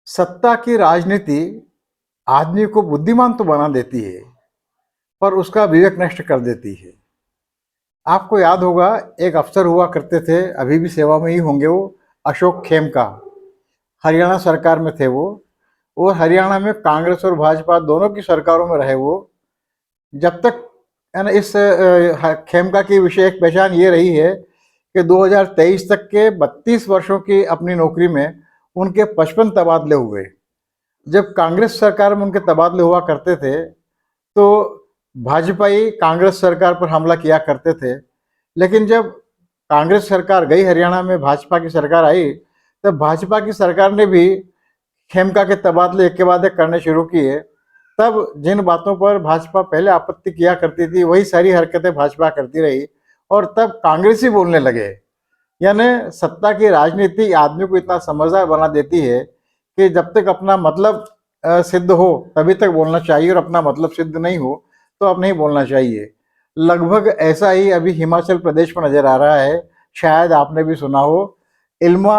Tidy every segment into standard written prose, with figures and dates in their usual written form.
सत्ता की राजनीति आदमी को बुद्धिमान तो बना देती है, पर उसका विवेक नष्ट कर देती है। आपको याद होगा, एक अफसर हुआ करते थे, अभी भी सेवा में ही होंगे वो, अशोक खेमका। हरियाणा सरकार में थे वो, और हरियाणा में कांग्रेस और भाजपा दोनों की सरकारों में रहे वो। जब तक है ना, इस खेमका की विशेष पहचान ये रही है कि 2023 तक के 32 वर्षों की अपनी नौकरी में उनके 55 तबादले हुए। जब कांग्रेस सरकार में उनके तबादले हुआ करते थे, तो भाजपाई कांग्रेस सरकार पर हमला किया करते थे। लेकिन जब कांग्रेस सरकार गई, हरियाणा में भाजपा की सरकार आई, तब भाजपा की सरकार ने भी खेमका के तबादले एक के बाद एक करने शुरू किए। तब जिन बातों पर भाजपा पहले आपत्ति किया करती थी, वही सारी हरकतें भाजपा करती रही, और तब कांग्रेसी बोलने लगे। यानी सत्ता की राजनीति आदमी को इतना समझदार बना देती है कि जब तक अपना मतलब सिद्ध हो तभी तक बोलना चाहिए, और अपना मतलब सिद्ध नहीं हो तो अब नहीं बोलना चाहिए। लगभग ऐसा ही अभी हिमाचल प्रदेश में नजर आ रहा है। शायद आपने भी सुना हो, इल्मा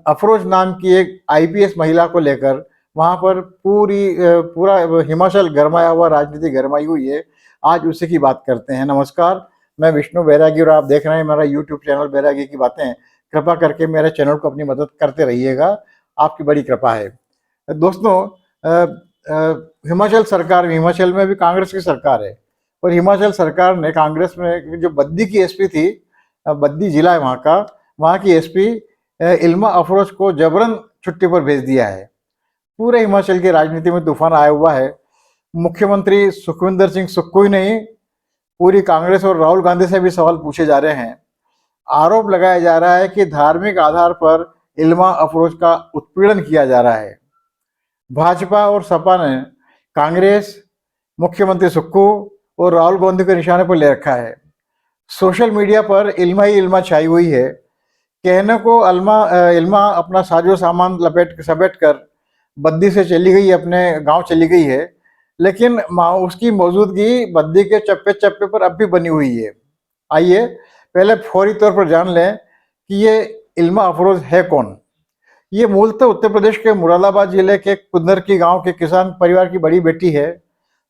अफरोज नाम की एक आईपीएस महिला को लेकर वहां पर पूरा हिमाचल गरमाया हुआ, राजनीति गरमाई हुई है। आज उसी की बात करते हैं। नमस्कार, मैं विष्णु बैरागी और आप देख रहे हैं मेरा यूट्यूब चैनल बैरागी की बातें। कृपा करके मेरे चैनल को अपनी मदद करते रहिएगा, आपकी बड़ी कृपा है। दोस्तों, हिमाचल में भी कांग्रेस की सरकार है, और हिमाचल सरकार ने कांग्रेस में जो बद्दी की एसपी थी, बद्दी जिला है वहाँ का, वहाँ की एसपी इल्मा अफरोज को जबरन छुट्टी पर भेज दिया है। पूरे हिमाचल की राजनीति में तूफान आया हुआ है। मुख्यमंत्री सुखविंदर सिंह सुक्खू ही नहीं, पूरी कांग्रेस और राहुल गांधी से भी सवाल पूछे जा रहे हैं। आरोप लगाया जा रहा है कि धार्मिक आधार पर इल्मा अफरोज का उत्पीड़न किया जा रहा है। भाजपा और सपा ने कांग्रेस, मुख्यमंत्री सुक्खू और राहुल गांधी के निशाने पर ले रखा है। सोशल मीडिया पर इल्मा ही इल्मा छाई हुई है। कहने को इल्मा अपना साजो सामान समेट कर बद्दी से चली गई, अपने गांव चली गई है, लेकिन उसकी मौजूदगी बद्दी के चप्पे चप्पे पर अब भी बनी हुई है। आइए पहले फौरी तौर पर जान लें कि ये इल्मा अफरोज है कौन। ये मूलतः उत्तर प्रदेश के मुरादाबाद जिले के कुंदरकी गांव के किसान परिवार की बड़ी बेटी है।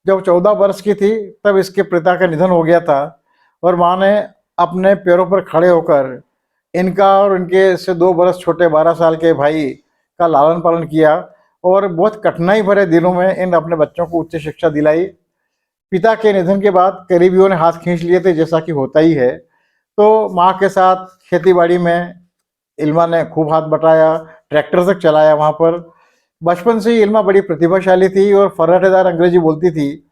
जब 14 वर्ष की थी तब इसके पिता का निधन हो गया था, और माँ ने अपने पैरों पर खड़े होकर इनका और इनके से 2 वर्ष छोटे 12 साल के भाई का लालन पालन किया, और बहुत कठिनाई भरे दिनों में इन अपने बच्चों को उच्च शिक्षा दिलाई। पिता के निधन के बाद करीबियों ने हाथ खींच लिए थे, जैसा कि होता ही है। तो माँ के साथ खेतीबाड़ी में इल्मा ने खूब हाथ बटाया, ट्रैक्टर तक चलाया वहाँ पर। बचपन से ही इल्मा बड़ी प्रतिभाशाली थी और फर्राटेदार अंग्रेजी बोलती थी।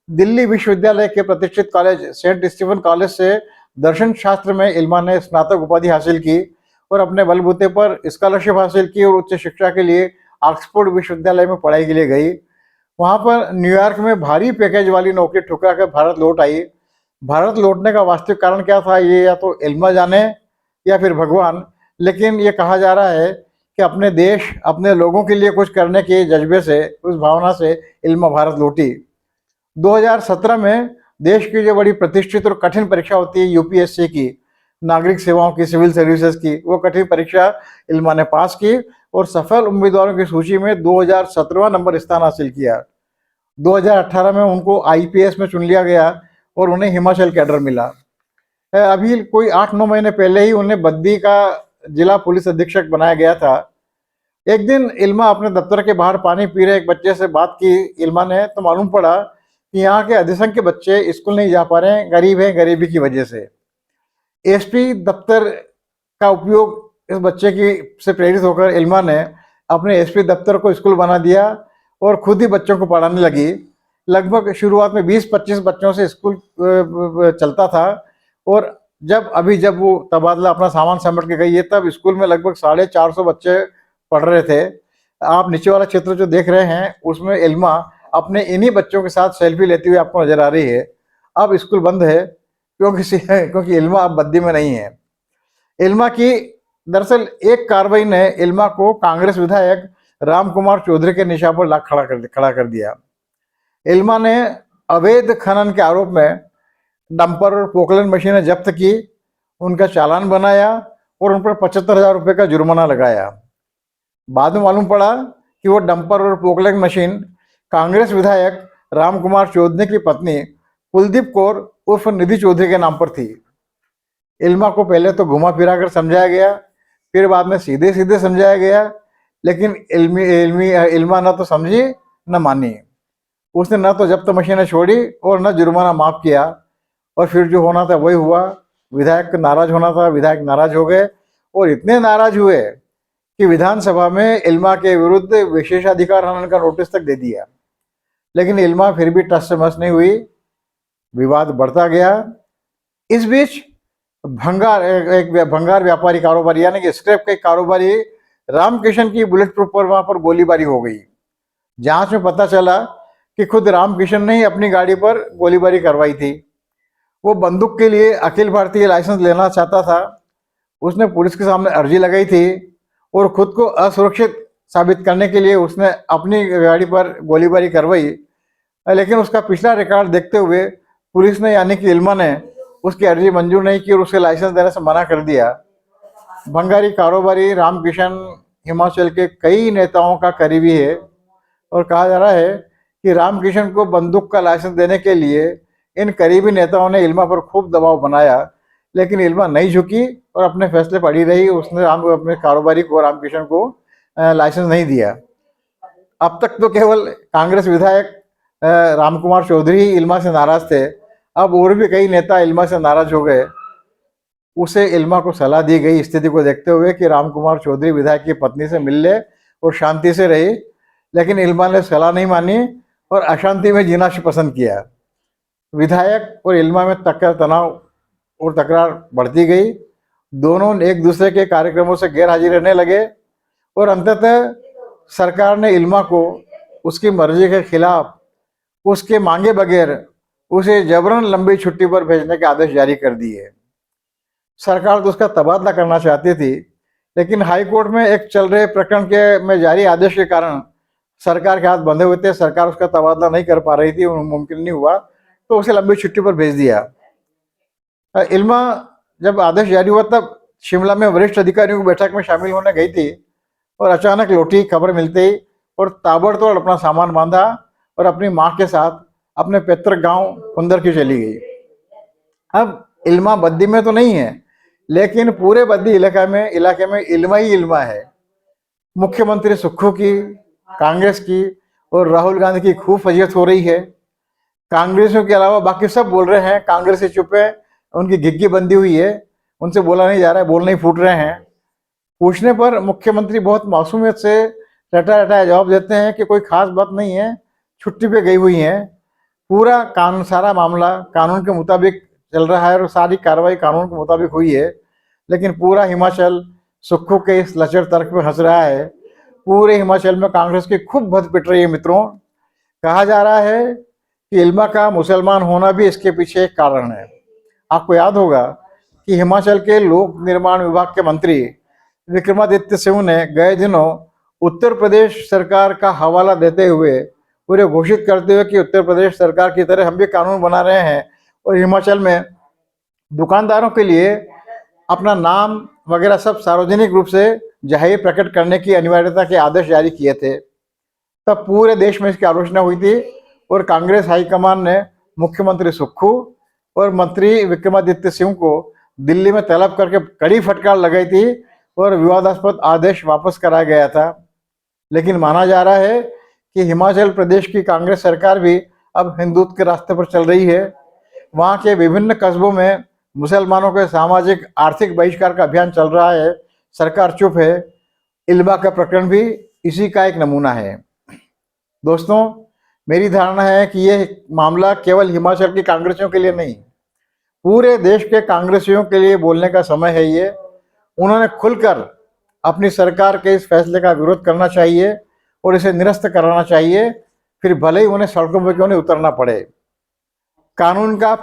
दिल्ली विश्वविद्यालय के प्रतिष्ठित कॉलेज सेंट स्टीफन कॉलेज से दर्शन शास्त्र में इल्मा ने स्नातक उपाधि हासिल की, और अपने बलबूते पर स्कॉलरशिप हासिल की और उच्च शिक्षा के लिए ऑक्सफोर्ड विश्वविद्यालय में पढ़ाई के लिए गई। वहाँ पर न्यूयॉर्क में भारी पैकेज वाली नौकरी ठुकरा कर भारत लौट आई। भारत लौटने का वास्तविक कारण क्या था, ये या तो इल्मा जाने या फिर भगवान, लेकिन ये कहा जा रहा है कि अपने देश, अपने लोगों के लिए कुछ करने के जज्बे से, उस भावना से इल्मा भारत लौटी। 2017 में देश की जो बड़ी प्रतिष्ठित और कठिन परीक्षा होती है यूपीएससी की, नागरिक सेवाओं की, सिविल सर्विसेज की, वो कठिन परीक्षा इल्मा ने पास की और सफल उम्मीदवारों की सूची में 2017वां नंबर स्थान हासिल किया। 2018 में उनको आईपीएस में चुन लिया गया और उन्हें हिमाचल कैडर मिला। अभी कोई 8-9 महीने पहले ही उन्हें बद्दी का जिला पुलिस अधीक्षक बनाया गया था। एक दिन इल्मा अपने दफ्तर के बाहर पानी पी रहे एक बच्चे से बात की इल्मा ने, तो मालूम पड़ा कि यहाँ के अधिसंख्य बच्चे स्कूल नहीं जा पा रहे हैं, गरीब हैं, गरीबी की वजह से। एसपी दफ्तर का उपयोग इस बच्चे की से प्रेरित होकर इल्मा ने अपने एसपी दफ्तर को स्कूल बना दिया और खुद ही बच्चों को पढ़ाने लगी। लगभग शुरुआत में 20-25 बच्चों से स्कूल चलता था, और जब वो तबादला अपना सामान समेट के गई है, तब स्कूल में लगभग 450 बच्चे पढ़ रहे थे। आप नीचे वाला चित्र जो देख रहे हैं, उसमें इल्मा अपने इन्हीं बच्चों के साथ सेल्फी लेती हुई आपको नजर आ रही है। अब स्कूल बंद है क्योंकि इल्मा अब बद्दी में नहीं है। इल्मा की दरअसल एक कार्रवाई ने इल्मा को कांग्रेस विधायक राम कुमार चौधरी के निशान पर ला खड़ा कर दिया। इल्मा ने अवैध खनन के आरोप में डंपर और पोकलन मशीनें जब्त की, उनका चालान बनाया और उन पर 75,000 रुपये का जुर्माना लगाया। बाद में मालूम पड़ा कि वो डंपर और पोकलैंड मशीन कांग्रेस विधायक रामकुमार चौधरी की पत्नी कुलदीप कौर उर्फ निधि चौधरी के नाम पर थी। इल्मा को पहले तो घुमा फिरा कर समझाया गया, फिर बाद में सीधे सीधे समझाया गया, लेकिन इल्मा न तो समझी न मानी। उसने न तो जब्त मशीनें छोड़ी और न जुर्माना माफ किया, और फिर जो होना था वही हुआ। विधायक नाराज होना था, विधायक नाराज हो गए, और इतने नाराज हुए कि विधानसभा में इल्मा के विरुद्ध विशेषाधिकार हनन का नोटिस तक दे दिया। लेकिन इल्मा फिर भी टस से मस नहीं हुई, विवाद बढ़ता गया। इस बीच एक भंगार व्यापारी कारोबारी यानी कि स्क्रैप के कारोबारी रामकिशन की बुलेट प्रूफ पर वहां पर गोलीबारी हो गई। जांच में पता चला कि खुद रामकिशन ने ही अपनी गाड़ी पर गोलीबारी करवाई थी। वो बंदूक के लिए अखिल भारतीय लाइसेंस लेना चाहता था। उसने पुलिस के सामने अर्जी लगाई थी और खुद को असुरक्षित साबित करने के लिए उसने अपनी गाड़ी पर गोलीबारी करवाई। लेकिन उसका पिछला रिकॉर्ड देखते हुए पुलिस ने यानी कि इल्मा ने उसकी अर्जी मंजूर नहीं की और उसे लाइसेंस देने से मना कर दिया। भंगारी कारोबारी रामकिशन हिमाचल के कई नेताओं का करीबी है, और कहा जा रहा है कि रामकिशन को बंदूक का लाइसेंस देने के लिए इन करीबी नेताओं ने इल्मा पर खूब दबाव बनाया, लेकिन इल्मा नहीं झुकी और अपने फैसले पर अड़ी रही। उसने अपने कारोबारी को, रामकिशन को लाइसेंस नहीं दिया। अब तक तो केवल कांग्रेस विधायक रामकुमार चौधरी इल्मा से नाराज थे, अब और भी कई नेता इल्मा से नाराज हो गए। उसे इल्मा को सलाह दी गई स्थिति को देखते हुए कि रामकुमार चौधरी विधायक की पत्नी से मिल ले और शांति से रही, लेकिन इल्मा ने सलाह नहीं मानी और अशांति में जीना पसंद किया। विधायक और इल्मा में तनाव और तकरार बढ़ती गई। दोनों एक दूसरे के कार्यक्रमों से गैर हाजिर रहने लगे और अंततः सरकार ने इल्मा को उसकी मर्जी के खिलाफ, उसके मांगे बगैर उसे जबरन लंबी छुट्टी पर भेजने के आदेश जारी कर दिए। सरकार तो उसका तबादला करना चाहती थी, लेकिन हाई कोर्ट में एक चल रहे प्रकरण के में जारी आदेश के कारण सरकार के हाथ बंधे हुए थे। सरकार उसका तबादला नहीं कर पा रही थी, मुमकिन नहीं हुआ, तो उसे लंबी छुट्टी पर भेज दिया। इल्मा जब आदेश जारी हुआ तब शिमला में वरिष्ठ अधिकारियों की बैठक में शामिल होने गई थी और अचानक लौटी खबर मिलते ही और ताबड़तोड़ अपना सामान बांधा और अपनी मां के साथ अपने पैतृक गांव कुंदर की चली गई। अब इल्मा बद्दी में तो नहीं है, लेकिन पूरे बद्दी इलाके में इल्मा ही इल्मा है। मुख्यमंत्री सुक्खू की, कांग्रेस की और राहुल गांधी की खूब फजीहत हो रही है। कांग्रेसियों के अलावा बाकी सब बोल रहे हैं, कांग्रेस से चुप है, उनकी घिग्गी बंदी हुई है, उनसे बोला नहीं जा रहा है, बोल नहीं फूट रहे हैं। पूछने पर मुख्यमंत्री बहुत मासूमियत से रटा रटाया जवाब देते हैं कि कोई खास बात नहीं है, छुट्टी पे गई हुई हैं। पूरा कानून, सारा मामला कानून के मुताबिक चल रहा है और सारी कार्रवाई कानून के मुताबिक हुई है, लेकिन पूरा हिमाचल सुक्खू के इस लचर तर्क पे हंस रहा है। पूरे हिमाचल में कांग्रेस की खूब भद पिट रही है मित्रों। कहा जा रहा है कि इल्मा का मुसलमान होना भी इसके पीछे एक कारण है। आपको याद होगा कि हिमाचल के लोक निर्माण विभाग के मंत्री विक्रमादित्य सिंह ने गए दिनों उत्तर प्रदेश सरकार का हवाला देते हुए पूरे घोषित करते हुए कि उत्तर प्रदेश सरकार की तरह हम भी कानून बना रहे हैं और हिमाचल में दुकानदारों के लिए अपना नाम वगैरह सब सार्वजनिक रूप से जाहिर प्रकट करने की अनिवार्यता के आदेश जारी किए थे। तब पूरे देश में इसकी आलोचना हुई थी और कांग्रेस हाईकमान ने मुख्यमंत्री सुक्खू और मंत्री विक्रमादित्य सिंह को दिल्ली में तलब करके कड़ी फटकार लगाई थी और विवादास्पद आदेश वापस कराया गया था। लेकिन माना जा रहा है कि हिमाचल प्रदेश की कांग्रेस सरकार भी अब हिंदुत्व के रास्ते पर चल रही है। वहाँ के विभिन्न कस्बों में मुसलमानों के सामाजिक आर्थिक बहिष्कार का अभियान चल रहा है, सरकार चुप है। इल्मा का प्रकरण भी इसी का एक नमूना है। दोस्तों, मेरी धारणा है कि यह मामला केवल हिमाचल की कांग्रेसियों के लिए नहीं, पूरे देश के कांग्रेसियों के लिए बोलने का समय है। ये उन्होंने खुलकर अपनी सरकार के इस फैसले का विरोध करना चाहिए और इसे निरस्त कराना चाहिए, फिर भले ही उन्हें सड़कों पर क्यों नहीं उतरना पड़े। कानून का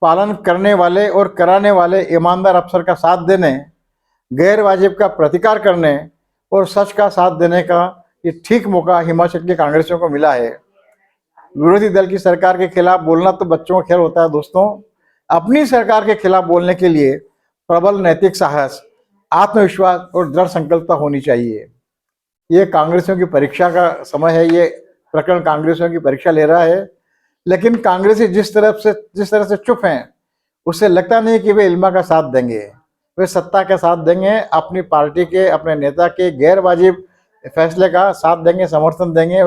पालन करने वाले और कराने वाले ईमानदार अफसर का साथ देने, गैर वाजिब का प्रतिकार करने और सच का साथ देने का ये ठीक मौका हिमाचल के कांग्रेसियों को मिला है। विरोधी दल की सरकार के खिलाफ बोलना तो बच्चों का खेल होता है दोस्तों। अपनी सरकार के खिलाफ बोलने के लिए प्रबल नैतिक साहस, आत्मविश्वास और दृढ़ संकल्पता होनी चाहिए। ये कांग्रेसियों की परीक्षा का समय है, ये प्रकरण कांग्रेसियों की परीक्षा ले रहा है। लेकिन कांग्रेसी जिस तरह से चुप हैं, उससे लगता नहीं कि वे इल्मा का साथ देंगे। वे सत्ता का साथ देंगे, अपनी पार्टी के, अपने नेता के गैर वाजिब फैसले का साथ देंगे, समर्थन देंगे,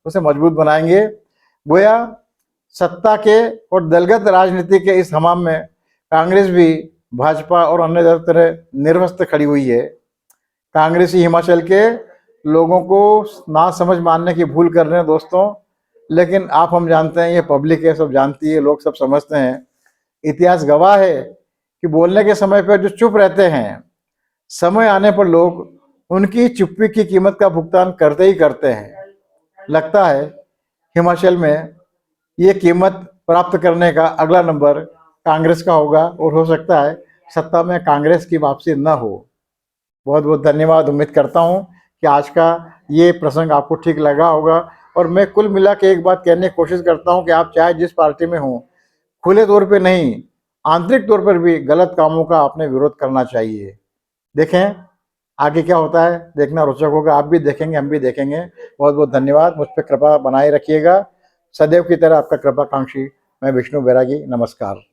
उसे मजबूत बनाएंगे। गोया सत्ता के और दलगत राजनीति के इस हमाम में कांग्रेस भी भाजपा और अन्य तरह निर्वस्त्र खड़ी हुई है। कांग्रेसी हिमाचल के लोगों को ना समझ मानने की भूल कर रहे हैं दोस्तों, लेकिन आप हम जानते हैं, ये पब्लिक है, सब जानती है, लोग सब समझते हैं। इतिहास गवाह है कि बोलने के समय पर जो चुप रहते हैं, समय आने पर लोग उनकी चुप्पी की कीमत का भुगतान करते ही करते हैं। लगता है हिमाचल में ये कीमत प्राप्त करने का अगला नंबर कांग्रेस का होगा और हो सकता है सत्ता में कांग्रेस की वापसी न हो। बहुत बहुत धन्यवाद। उम्मीद करता हूँ कि आज का ये प्रसंग आपको ठीक लगा होगा। और मैं कुल मिला के एक बात कहने की कोशिश करता हूँ कि आप चाहे जिस पार्टी में हों, खुले तौर पे नहीं, आंतरिक तौर पर भी गलत कामों का आपने विरोध करना चाहिए। देखें आगे क्या होता है, देखना रोचक होगा। आप भी देखेंगे, हम भी देखेंगे। बहुत बहुत धन्यवाद। मुझ पर कृपा बनाए रखिएगा। सदैव की तरह आपका कृपाकांक्षी मैं विष्णु बैरागी। नमस्कार।